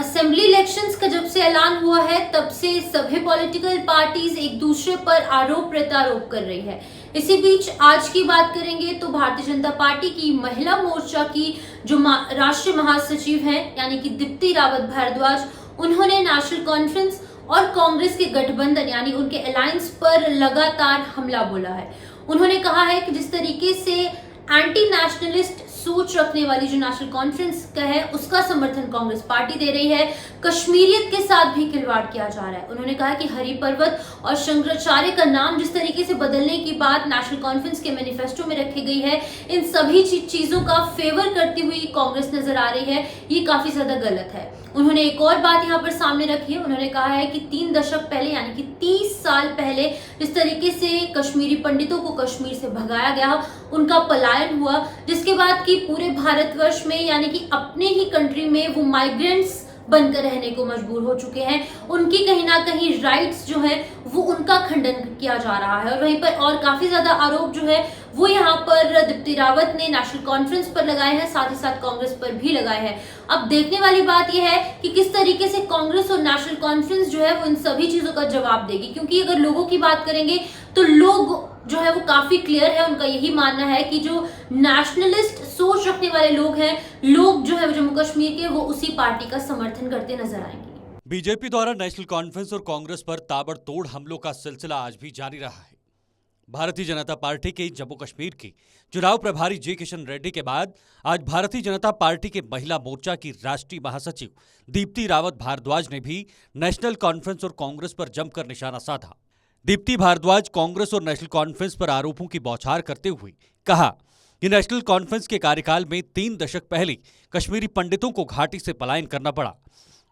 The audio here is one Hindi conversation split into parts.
असेंबली इलेक्शंस का जब से ऐलान हुआ है तब से सभी पॉलिटिकल पार्टीज एक दूसरे पर आरोप प्रत्यारोप कर रही है। इसी बीच आज की बात करेंगे तो भारतीय जनता पार्टी की महिला मोर्चा की जो राष्ट्रीय महासचिव हैं यानी कि दीप्ति रावत भारद्वाज, उन्होंने नेशनल कॉन्फ्रेंस और कांग्रेस के गठबंधन यानी उनके अलायंस पर लगातार हमला बोला है। उन्होंने कहा है कि जिस तरीके से एंटी नेशनलिस्ट सोच रखने वाली जो नेशनल कॉन्फ्रेंस का है उसका समर्थन कांग्रेस पार्टी दे रही है, कश्मीरियत के साथ भी खिलवाड़ किया जा रहा है। उन्होंने कहा कि हरि पर्वत और शंकराचार्य का नाम जिस तरीके से बदलने की बात नेशनल कॉन्फ्रेंस के मैनिफेस्टो में रखी गई है, इन सभी चीजों का फेवर करती हुई कांग्रेस नजर आ रही है, ये काफी ज्यादा गलत है। उन्होंने एक और बात यहाँ पर सामने रखी है। उन्होंने कहा है कि 3 दशक पहले यानी कि 30 साल पहले जिस तरीके से कश्मीरी पंडितों को कश्मीर से भगाया गया, उनका पलायन हुआ, जिसके बाद की पूरे भारतवर्ष में यानी कि अपने ही कंट्री में वो माइग्रेंट्स बनकर रहने को मजबूर हो चुके हैं। उनकी कहीं ना कहीं राइट्स जो है वो उनका खंडन किया जा रहा है। और वहीं पर और काफी ज्यादा आरोप जो है वो यहाँ पर दीप्ति रावत ने नेशनल कॉन्फ्रेंस पर लगाए हैं, साथ ही साथ कांग्रेस पर भी लगाए हैं। अब देखने वाली बात यह है कि किस तरीके से कांग्रेस और नेशनल कॉन्फ्रेंस जो है वो इन सभी चीजों का जवाब देगी, क्योंकि अगर लोगों की बात करेंगे तो लोग जो है वो काफी क्लियर है। उनका यही मानना है कि जो नेशनलिस्ट सोच रखने वाले लोग हैं, लोग जो है जम्मू कश्मीर के, वो उसी पार्टी का समर्थन करते नजर आएंगे। बीजेपी द्वारा नेशनल कॉन्फ्रेंस और कांग्रेस पर ताबड़तोड़ हमलों का सिलसिला आज भी जारी रहा है। भारतीय जनता पार्टी के जम्मू कश्मीर की चुनाव प्रभारी जे किशन रेड्डी के बाद आज भारतीय जनता पार्टी के महिला मोर्चा की राष्ट्रीय महासचिव दीप्ति रावत भारद्वाज ने भी नेशनल कॉन्फ्रेंस और कांग्रेस पर जमकर निशाना साधा। दीप्ति भारद्वाज कांग्रेस और नेशनल कॉन्फ्रेंस पर आरोपों की बौछार करते हुए कहा कि नेशनल कॉन्फ्रेंस के कार्यकाल में 3 दशक पहले कश्मीरी पंडितों को घाटी से पलायन करना पड़ा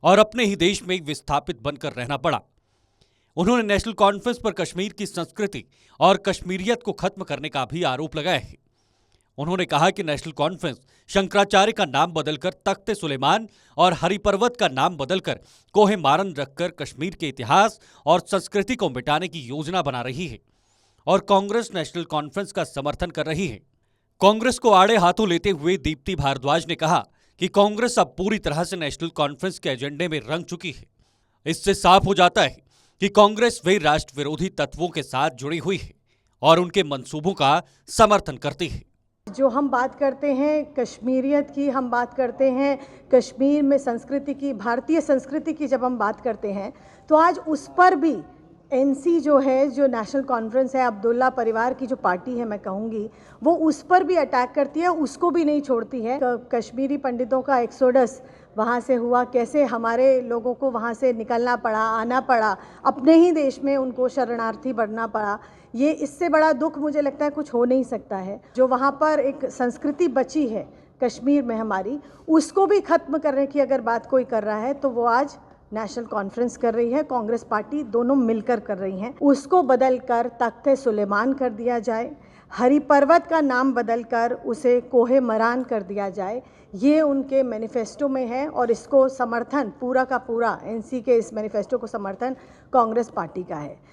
और अपने ही देश में विस्थापित बनकर रहना पड़ा। उन्होंने नेशनल कॉन्फ्रेंस पर कश्मीर की संस्कृति और कश्मीरियत को खत्म करने का भी आरोप लगाया है। उन्होंने कहा कि नेशनल कॉन्फ्रेंस शंकराचार्य का नाम बदलकर तख्ते सुलेमान और हरिपर्वत का नाम बदलकर कोहे मारन रखकर कश्मीर के इतिहास और संस्कृति को मिटाने की योजना बना रही है और कांग्रेस नेशनल कॉन्फ्रेंस का समर्थन कर रही है। कांग्रेस को आड़े हाथों लेते हुए दीप्ति भारद्वाज ने कहा कि कांग्रेस अब पूरी तरह से नेशनल कॉन्फ्रेंस के एजेंडे में रंग चुकी है। इससे साफ हो जाता है कि कांग्रेस वे राष्ट्र विरोधी तत्वों के साथ जुड़ी हुई है और उनके मंसूबों का समर्थन करती है। जो हम बात करते हैं कश्मीरियत की, हम बात करते हैं कश्मीर में संस्कृति की, भारतीय संस्कृति की जब हम बात करते हैं तो आज उस पर भी एनसी जो है, जो नेशनल कॉन्फ्रेंस है, अब्दुल्ला परिवार की जो पार्टी है, मैं कहूँगी वो उस पर भी अटैक करती है, उसको भी नहीं छोड़ती है। कश्मीरी पंडितों का एक्सोडस वहाँ से हुआ, कैसे हमारे लोगों को वहाँ से निकलना पड़ा, आना पड़ा, अपने ही देश में उनको शरणार्थी बनना पड़ा। ये इससे बड़ा दुख मुझे लगता है कुछ हो नहीं सकता है। जो वहाँ पर एक संस्कृति बची है कश्मीर में हमारी, उसको भी खत्म करने की अगर बात कोई कर रहा है तो वो आज नेशनल कॉन्फ्रेंस कर रही है, कांग्रेस पार्टी, दोनों मिलकर कर रही हैं। उसको बदलकर तख्ते सुलेमान कर दिया जाए, हरि पर्वत का नाम बदलकर उसे कोहे मरान कर दिया जाए, ये उनके मैनिफेस्टो में है और इसको समर्थन पूरा का पूरा एनसी के इस मैनिफेस्टो को समर्थन कांग्रेस पार्टी का है।